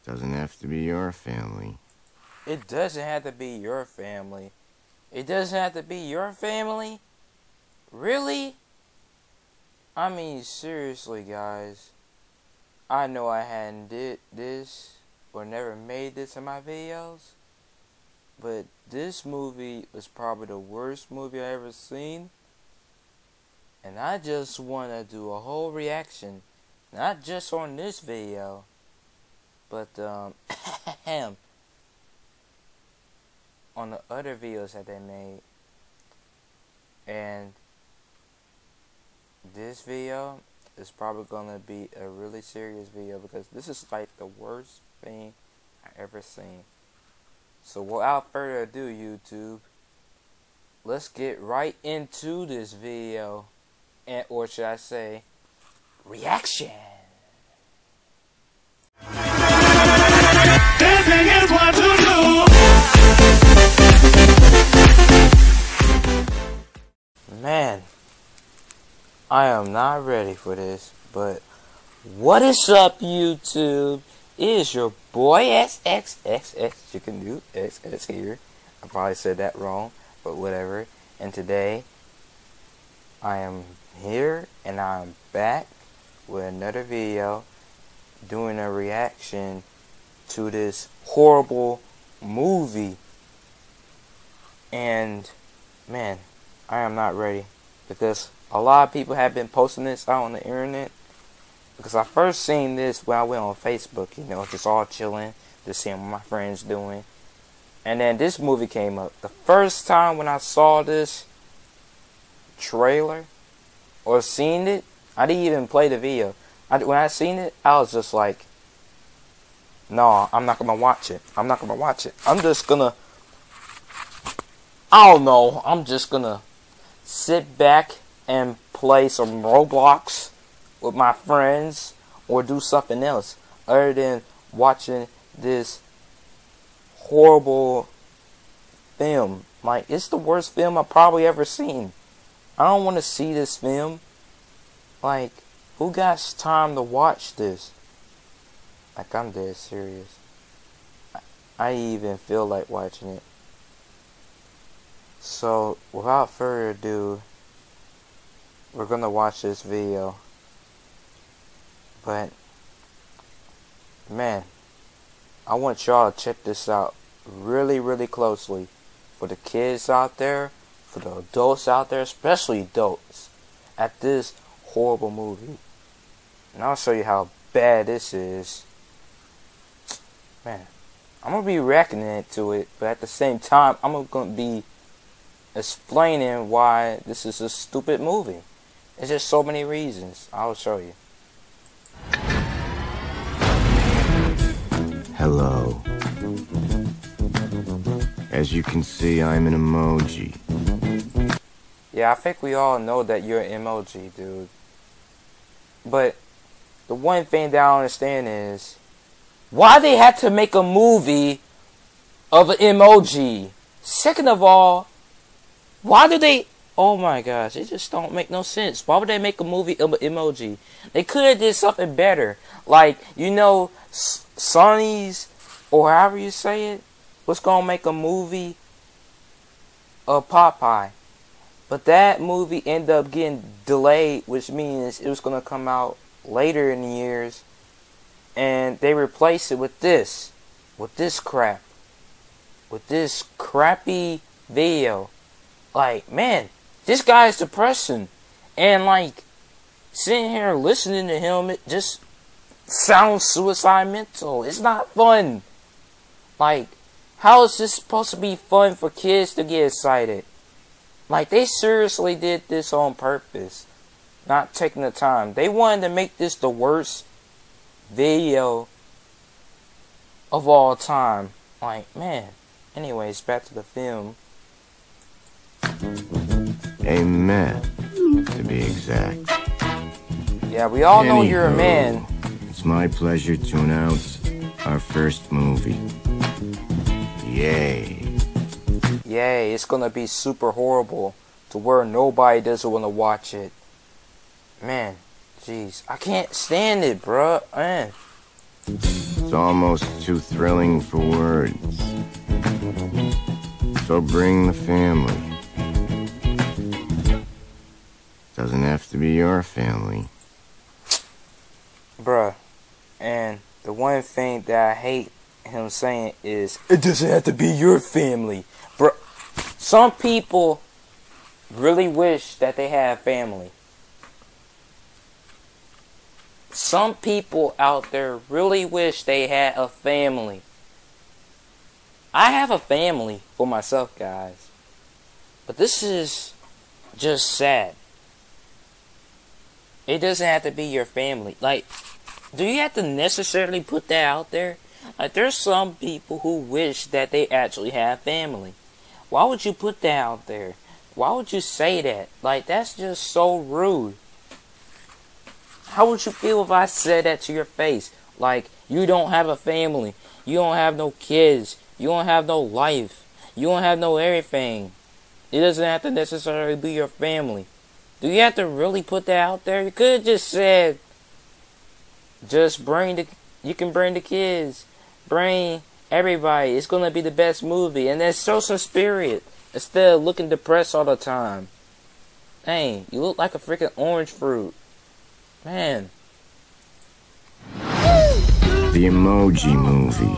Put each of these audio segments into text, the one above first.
Doesn't have to be your family. It doesn't have to be your family. It doesn't have to be your family? Really? I mean, seriously, guys. I know I hadn't did this or never made this in my videos, but this movie was probably the worst movie I ever seen. And I just want to do a whole reaction, not just on this video, but on the other videos that they made. And this video is probably gonna be a really serious video because this is like the worst thing I ever seen. So without further ado, YouTube, let's get right into this video, and or should I say, reaction. Dancing is what to do. Man, I am not ready for this, but what is up, YouTube? It is your boy XXXX Chicken Dude XX here. I probably said that wrong, but whatever. And today, I am here and I'm back with another video doing a reaction to this horrible movie. And man, I am not ready because a lot of people have been posting this out on the internet. Because I first seen this when I went on Facebook, you know, just all chilling, just seeing what my friends doing. And then this movie came up. The first time when I saw this trailer or seen it, I didn't even play the video. When I seen it, I was just like, no, I'm not going to watch it. I'm not going to watch it. I'm just going to, I don't know, I'm just going to sit back and play some Roblox with my friends or do something else other than watching this horrible film. Like, it's the worst film I've probably ever seen. I don't want to see this film. Like, who got time to watch this? Like, I'm dead serious. I even feel like watching it. So, without further ado, we're gonna watch this video. But, man, I want y'all to check this out really, really closely. For the kids out there, for the adults out there, especially adults, at this horrible movie. And I'll show you how bad this is. Man, I'm going to be reacting to it, but at the same time, I'm going to be explaining why this is a stupid movie. There's just so many reasons. I'll show you. Hello. As you can see, I'm an emoji. Yeah, I think we all know that you're an emoji, dude. But the one thing that I don't understand is why they had to make a movie of an emoji. Second of all, why do they... Oh my gosh, it just don't make no sense. Why would they make a movie of an emoji? They could have did something better. Like, you know, Sony's, or however you say it, was going to make a movie of Popeye. But that movie ended up getting delayed, which means it was going to come out later in the years. And they replaced it with this crap. With this crappy video. Like, man, this guy is depressing. And like, sitting here listening to him, it just sounds suicide mental. It's not fun. Like, how is this supposed to be fun for kids to get excited? Like, they seriously did this on purpose. Not taking the time. They wanted to make this the worst video of all time. Like, man. Anyways, back to the film. A man, to be exact. Yeah, we all know you're a Anywho, man. It's my pleasure to announce our first movie. Yay. Yay, it's gonna be super horrible to where nobody doesn't want to watch it. Man, jeez, I can't stand it, bruh. Man. It's almost too thrilling for words. So bring the family. Doesn't have to be your family. Bruh. And the one thing that I hate him saying is, it doesn't have to be your family. Bruh. Some people really wish that they had family. Some people out there really wish they had a family. I have a family for myself, guys. But this is just sad. It doesn't have to be your family. Like, do you have to necessarily put that out there? Like, there's some people who wish that they actually have family. Why would you put that out there? Why would you say that? Like, that's just so rude. How would you feel if I said that to your face? Like, you don't have a family. You don't have no kids. You don't have no life. You don't have no everything. It doesn't have to necessarily be your family. Do you have to really put that out there? You could have just said, you can bring the kids. Bring everybody. It's going to be the best movie. And then show some spirit. Instead of looking depressed all the time. Dang, you look like a freaking orange fruit. Man. The Emoji Movie.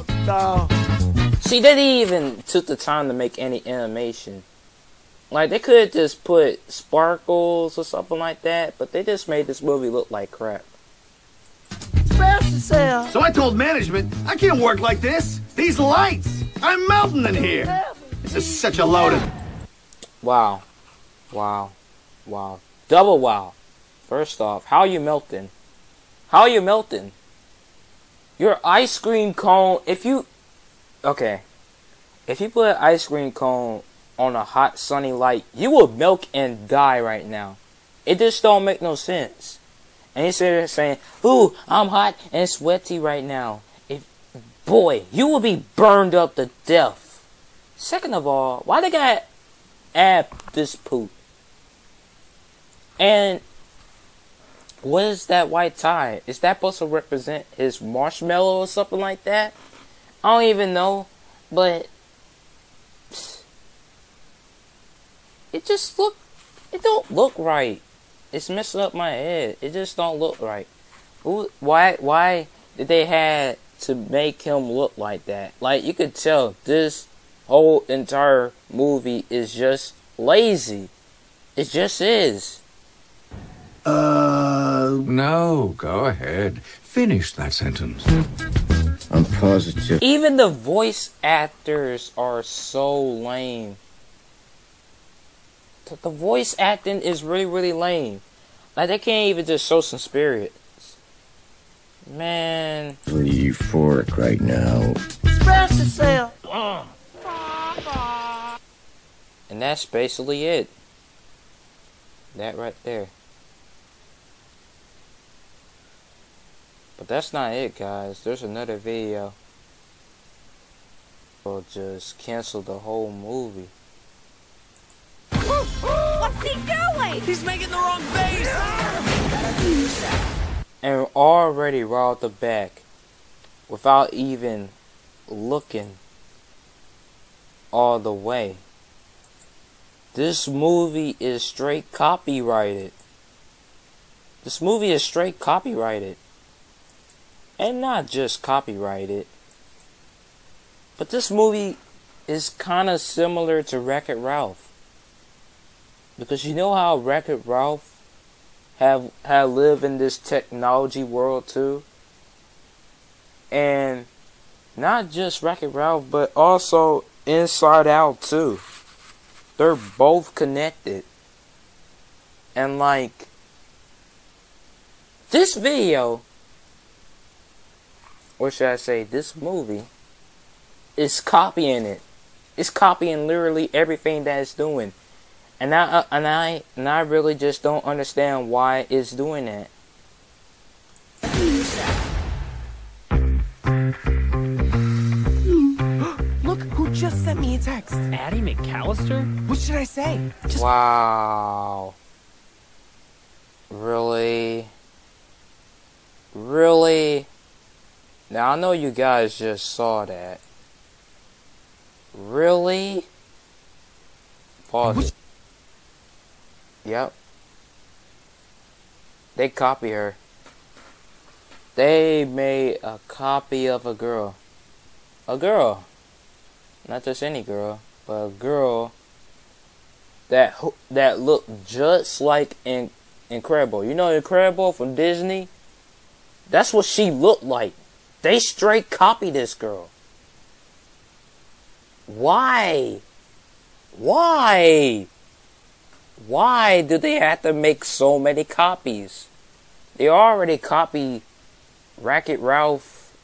See, they didn't even took the time to make any animation. Like, they could have just put sparkles or something like that, but they just made this movie look like crap. So I told management, I can't work like this. These lights, I'm melting in here. This is such a load of... Wow. Wow. Wow. Double wow. First off, how are you melting? How are you melting? Your ice cream cone, if you put an ice cream cone on a hot sunny light, you will melt and die right now. It just don't make no sense. And he's sitting there saying, ooh, I'm hot and sweaty right now. Boy, you will be burned up to death. Second of all, why they gotta add this poop? And what is that white tie? Is that supposed to represent his marshmallow or something like that? I don't even know, but it don't look right. It's messing up my head. It just don't look right. Why did they have to make him look like that? Like, you could tell this whole entire movie is just lazy. It just is. No, go ahead. Finish that sentence. I'm positive. Even the voice actors are so lame. The voice acting is really, really lame. Like, they can't even just show some spirit. Man. Really euphoric right now. Express yourself. And that's basically it. That right there. But that's not it, guys. There's another video. We'll just cancel the whole movie. What's he doing? He's making the wrong face. And already right off the back, without even looking all the way, this movie is straight copyrighted. This movie is straight copyrighted. And not just copyrighted, but this movie is kind of similar to Wreck-It Ralph. Because you know how Wreck-It Ralph have lived in this technology world too? And not just Wreck-It Ralph, but also Inside Out too. They're both connected. And like, this video, or should I say, this movie is copying it. It's copying literally everything that it's doing, and I really just don't understand why it's doing that. Look who just sent me a text. Addie McAllister? What should I say? Just Wow. Really? Really? Now I know you guys just saw that. Really? Pause it. Yep. They copy her. They made a copy of a girl. A girl. Not just any girl, but a girl that looked just like Incredible. You know Incredible from Disney? That's what she looked like. They straight copied this girl. Why? Why? Why do they have to make so many copies? They already copied Wreck-It Ralph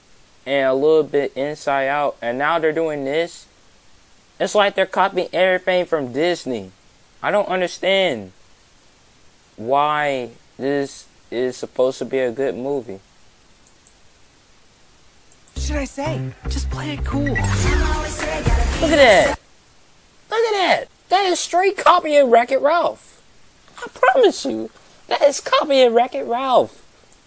and a little bit Inside Out, and now they're doing this. It's like they're copying everything from Disney. I don't understand why this is supposed to be a good movie. What should I say? Just play it cool. Look at that. Look at that. That is straight copying Wreck-It Ralph. I promise you. That is copying Wreck-It Ralph.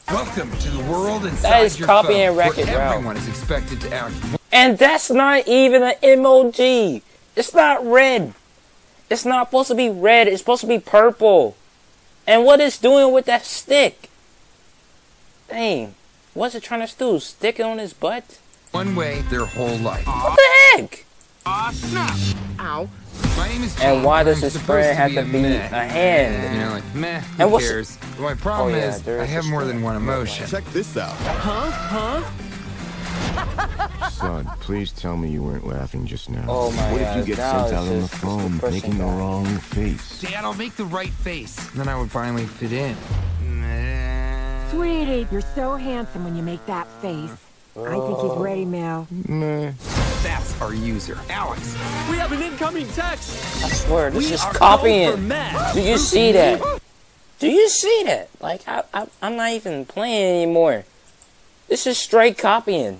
Welcome to the world inside that is your copying phone, Wreck-It where Ralph. everyone is expected to act. And that's not even an emoji. It's not red. It's not supposed to be red. It's supposed to be purple. And what it's doing with that stick? Dang. What's it trying to do? Stick it on his butt? One way their whole life. What the heck? Snap. Ow. My name is Tom, And why does I'm his supposed friend have to be meh. a hand? You know, like, meh, And who what's- cares? But my problem Oh, yeah, is, there I is have a more story. than one emotion. Check this out. Son, please tell me you weren't laughing just now. Oh my What God, if you get now sent out it's on the just phone depressing making the guy. wrong face? Dad, I'll make the right face. Then I would finally fit in. Sweetie, you're so handsome when you make that face. I think he's ready, Mel. Meh. That's our user, Alex. We have an incoming text. I swear, this We is are copying. go for Matt. Do you see that? Do you see that? Like, I'm not even playing anymore. This is straight copying.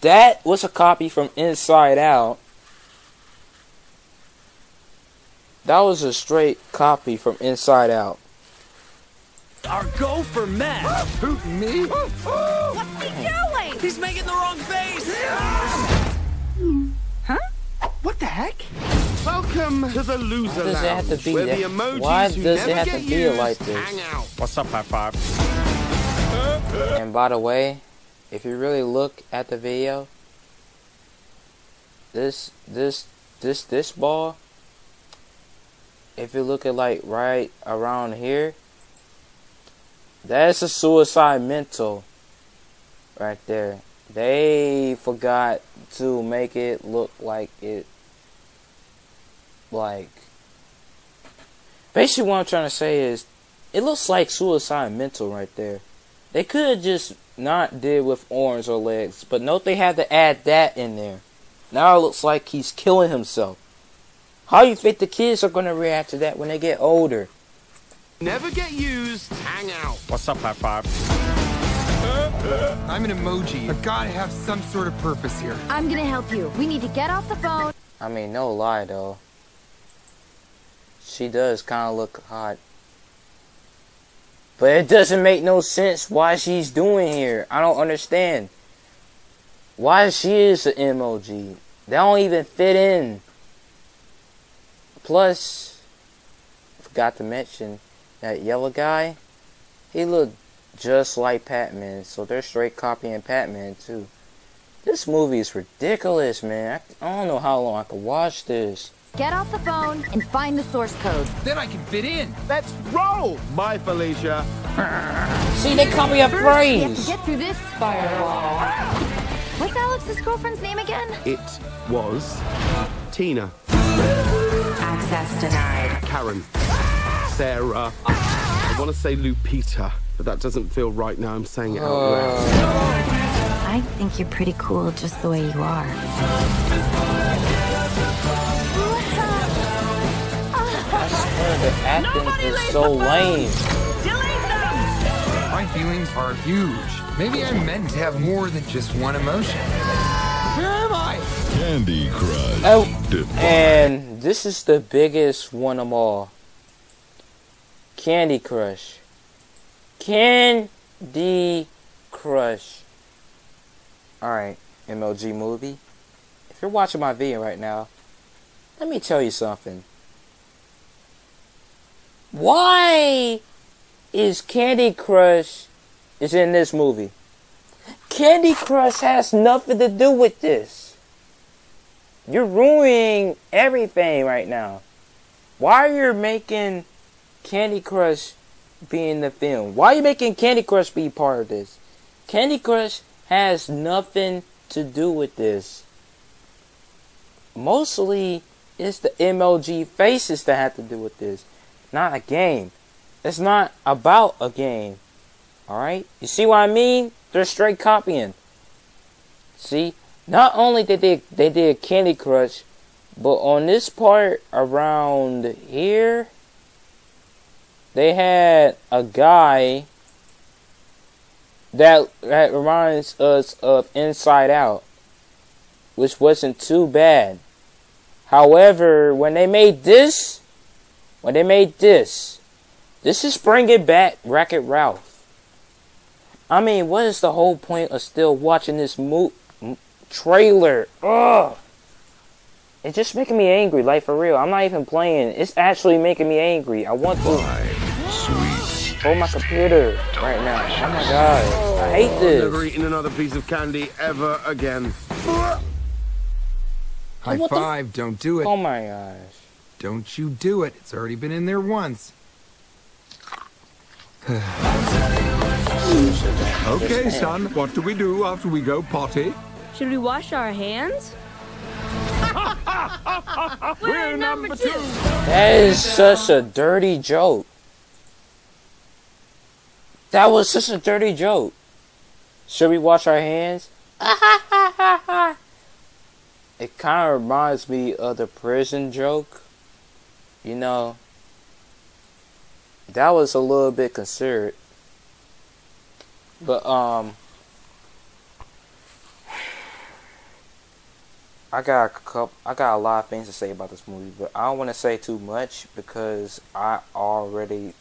That was a copy from Inside Out. That was a straight copy from Inside Out. Our go for Matt. Who, me? What's he doing? He's making the wrong face. What the heck? Welcome to the loser Why does it have to lounge, be where that? the emojis Why who does it never have to get be used like this? hang out. What's up, high five? And by the way, if you really look at the video, this ball, if you look at like right around here, that's a suicide mental right there. They forgot to make it look like it, like, basically what I'm trying to say is, it looks like suicide mental right there. They could have just not did with arms or legs, but note they had to add that in there. Now it looks like he's killing himself. How you think the kids are going to react to that when they get older? Never get used, hang out. What's up, high five? I'm an emoji. I've got to have some sort of purpose here. I'm gonna help you. We need to get off the phone. I mean, no lie though. She does kind of look hot. But it doesn't make no sense why she's doing here. I don't understand. Why she is an emoji. They don't even fit in. Plus, forgot to mention, that yellow guy, he looked just like Pac-Man. So they're straight copying Pac-Man too. This movie is ridiculous, man. I don't know how long I can watch this. Get off the phone and find the source code. Then I can fit in. Let's roll. Bye, Felicia. See, they copy a First, we have to phrase. get through this firewall. What's Alex's girlfriend's name again? It was Tina, Access denied. Karen, Sarah. I want to say Lupita, but that doesn't feel right now. I'm saying it out loud. I think you're pretty cool just the way you are. I swear the acting is so lame. My feelings are huge. Maybe I'm meant to have more than just one emotion. Where am I? Candy Crush. Oh, and this is the biggest one of all. Candy Crush. Candy Crush. Alright, Emoji Movie. If you're watching my video right now, let me tell you something. Why is Candy Crush is in this movie? Candy Crush has nothing to do with this. You're ruining everything right now. Why are you making Candy Crush be in the film? Why are you making Candy Crush be part of this? Candy Crush has nothing to do with this. Mostly, it's the emoji faces that have to do with this. Not a game. It's not about a game. Alright? You see what I mean? They're straight copying. See? Not only did they did Candy Crush, but on this part around here, they had a guy that reminds us of Inside Out, which wasn't too bad. However, when they made this is bringing back Wreck-It Ralph. I mean, what is the whole point of still watching this trailer? Ugh! It's just making me angry, like for real. I'm not even playing. It's actually making me angry. I want to hold my computer right now. Oh my god. I hate this. Never eating another piece of candy ever again. High five, don't do it. Oh my gosh. Don't you do it. It's already been in there once. Okay, son, what do we do after we go potty? Should we wash our hands? We're number 2. That is such a dirty joke. That was such a dirty joke. Should we wash our hands? It kind of reminds me of the prison joke. You know, that was a little bit considered. But, I got a lot of things to say about this movie, but I don't want to say too much because I already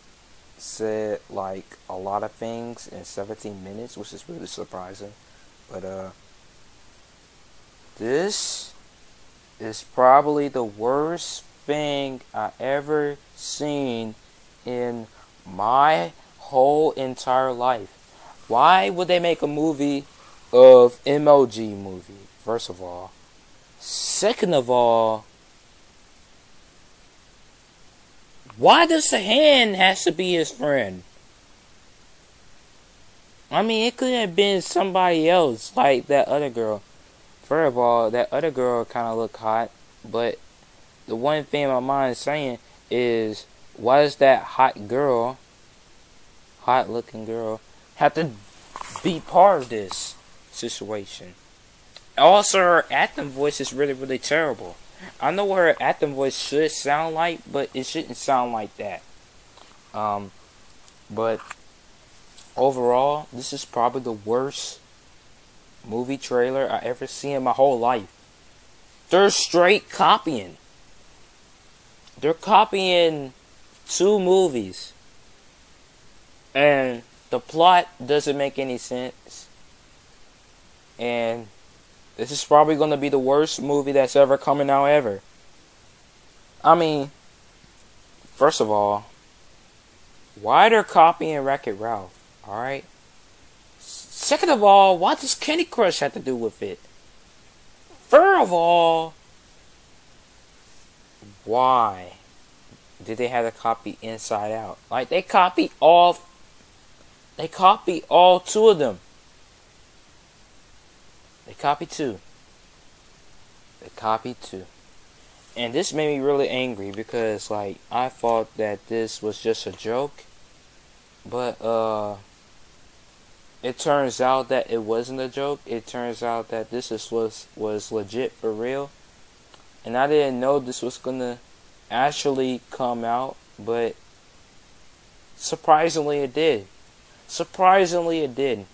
said like a lot of things in 17 minutes, which is really surprising. But this is probably the worst thing I ever seen in my whole entire life. Why would they make a movie of Emoji Movie? First of all. Second of all, why does the hand has to be his friend? I mean, it could have been somebody else, like that other girl. First of all, that other girl kind of looked hot, but the one thing my mind is saying is, why does that hot girl, hot looking girl, have to be part of this situation? Also, her acting voice is really, really terrible. I know what her acting voice should sound like, but it shouldn't sound like that. But overall, this is probably the worst movie trailer I ever seen in my whole life. They're straight copying. They're copying 2 movies. And the plot doesn't make any sense. And this is probably going to be the worst movie that's ever coming out ever. I mean, first of all, why they're copying Wreck-It Ralph, alright? Second of all, what does Candy Crush have to do with it? Third of all, why did they have to copy Inside Out? Like, they copy all 2 of them. They copied 2. They copied 2. And this made me really angry because, like, I thought that this was just a joke. But, it turns out that it wasn't a joke. It turns out that this was legit for real. And I didn't know this was gonna actually come out, but surprisingly it did. Surprisingly it did.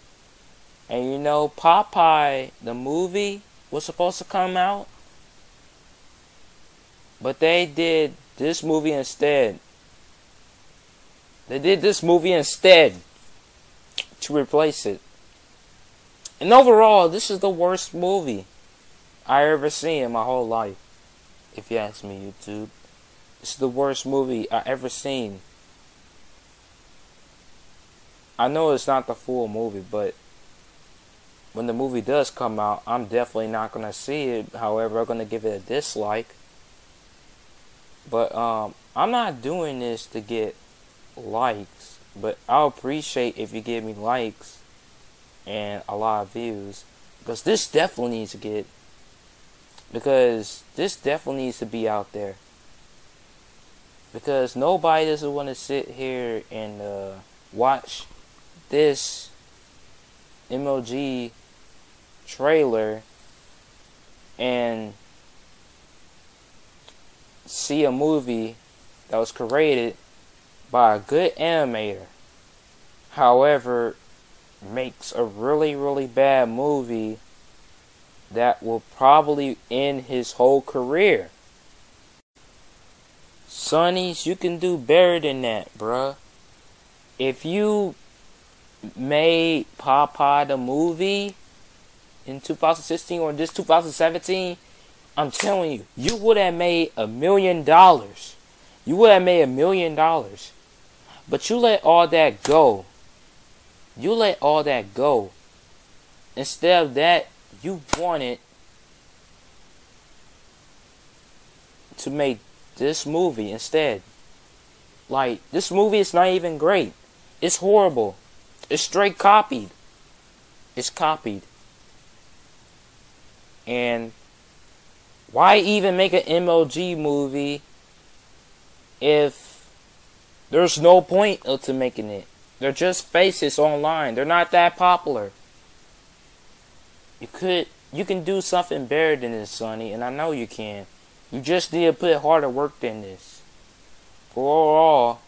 And you know, Popeye, the movie, was supposed to come out. But they did this movie instead. They did this movie instead to replace it. And overall, this is the worst movie I ever seen in my whole life. If you ask me, YouTube. This is the worst movie I ever seen. I know it's not the full movie, but when the movie does come out, I'm definitely not going to see it. However, I'm going to give it a dislike. But I'm not doing this to get likes. But I'll appreciate if you give me likes and a lot of views. Because this definitely needs to get... Because this definitely needs to be out there. Because nobody doesn't want to sit here and watch this Emoji trailer and see a movie that was created by a good animator, however makes a really, really bad movie that will probably end his whole career. Sonnies, you can do better than that, bruh. If you made Popeye the movie in 2016 or this 2017, I'm telling you, you would have made $1 million. You would have made $1 million. But you let all that go. You let all that go. Instead of that, you wanted to make this movie instead. Like, this movie is not even great. It's horrible. It's straight copied. It's copied. And why even make an Emoji movie if there's no point to making it? They're just faces online. They're not that popular. You can do something better than this, Sonny, and I know you can. You just need to put harder work than this. For overall,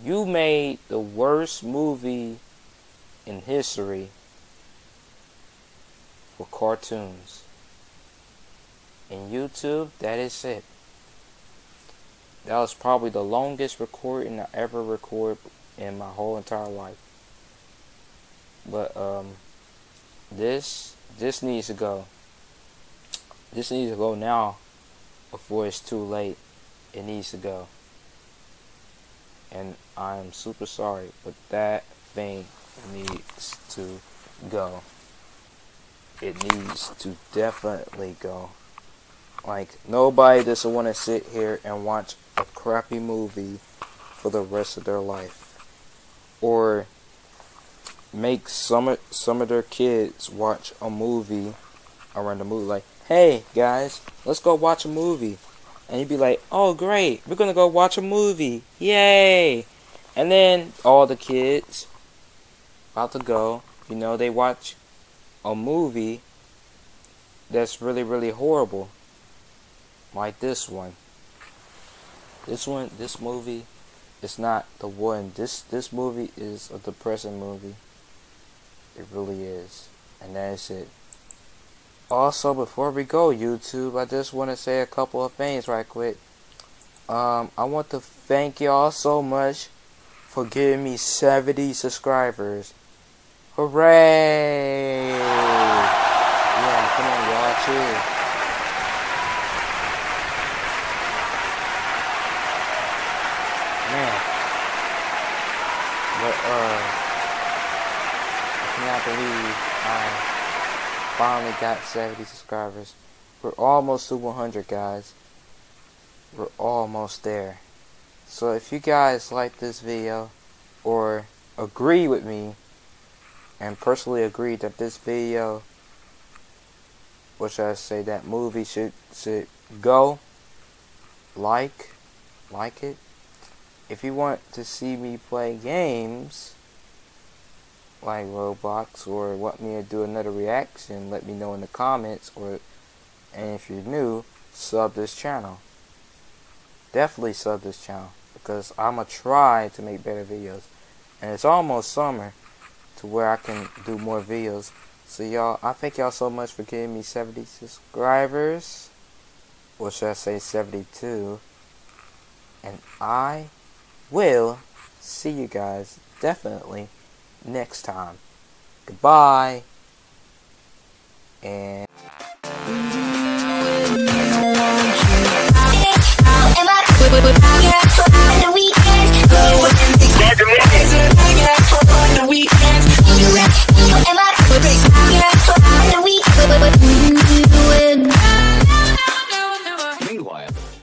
you made the worst movie in history for cartoons. In YouTube, that is it. That was probably the longest recording I ever recorded in my whole entire life. But this needs to go. This needs to go now before it's too late. It needs to go. And I'm super sorry, but that thing needs to go. It needs to definitely go. Like, nobody doesn't want to sit here and watch a crappy movie for the rest of their life. Or make some of their kids watch a movie around the movie. Like, hey guys, let's go watch a movie. And you'd be like, oh great, we're gonna go watch a movie. Yay! And then all the kids about to go, you know, they watch a movie that's really, really horrible. Like this one. This movie is not the one. This movie is a depressing movie. It really is. And that's it. Also, before we go, YouTube, I just want to say a couple of things right quick. I want to thank y'all so much for giving me 70 subscribers. Hooray! Yeah, come on, y'all, cheers. Man. But, I cannot believe I finally got 70 subscribers. We're almost to 100, guys. We're almost there. So if you guys like this video or agree with me and personally agree that this video, what should I say, that movie should go, like it. If you want to see me play games like Roblox or want me to do another reaction, let me know in the comments. And if you're new, sub this channel. Definitely sub this channel, because I'm gonna try to make better videos. And it's almost summer to where I can do more videos. So y'all, I thank y'all so much for giving me 70 subscribers. Or should I say 72. And I will see you guys definitely next time. Goodbye. And